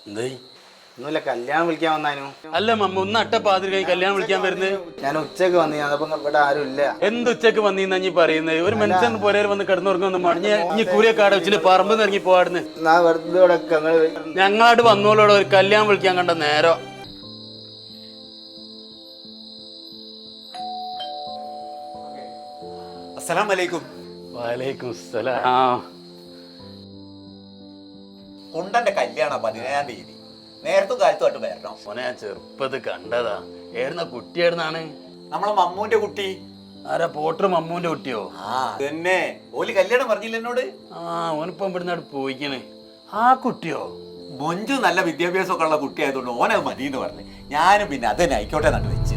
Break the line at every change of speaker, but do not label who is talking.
എന്തേ?
ഒന്നുമില്ല, കല്യാണം വിളിക്കാൻ വന്നാനു.
അല്ല മമ്മ, ഒന്ന് അട്ടപ്പാതിരി കല്യാണം വിളിക്കാൻ വരുന്നത്.
ഞാൻ ഉച്ചക്ക് വന്നു, അതപ്പോ ഇവിടെ ആരും ഇല്ല.
എന്ത് ഉച്ചക്ക് വന്നീന്നാ നീ പറയുന്നത്? ഒരു മനുഷ്യൻ പോരെ വന്ന് കിടന്നുറങ്ങുന്ന മണിഞ്ഞ ഇനി കൂരിയൊക്കെ ആടെ വെച്ചിട്ട് പറമ്പ് ഇറങ്ങി പോവാടുന്ന്. ഞങ്ങളായിട്ട് വന്നോളൂടെ ഒരു കല്യാണം വിളിക്കാൻ കണ്ട നേരം.
അസ്സലാമു അലൈക്കും.
വലൈക്കും സലാം.
കുണ്ടന്റെ കല്യാണം 17-ാം തീയതി. നേരത്തും കാലത്തുമായിട്ട് വരണം.
മോനെ ഞാൻ ചെറുപ്പത് കണ്ടതാ. ഏടുന്ന കുട്ടി ഏടുന്നാണ്?
നമ്മളെ മമ്മൂന്റെ കുട്ടി.
ആരാ പോട്ടർ? മമ്മൂന്റെ കുട്ടിയോ?
തന്നെ. ഓല് കല്യാണം പറഞ്ഞില്ല എന്നോട്.
ഓനിപ്പം ഇവിടുന്ന് പോയിക്കണ്. ആ കുട്ടിയോ?
മൊഞ്ചു നല്ല വിദ്യാഭ്യാസം ഒക്കെ ഉള്ള കുട്ടിയായതുകൊണ്ട് ഓനത് മതി എന്ന് പറഞ്ഞു. ഞാനും പിന്നെ അതന്നെ ആയിക്കോട്ടെ നട്ടു വെച്ച്.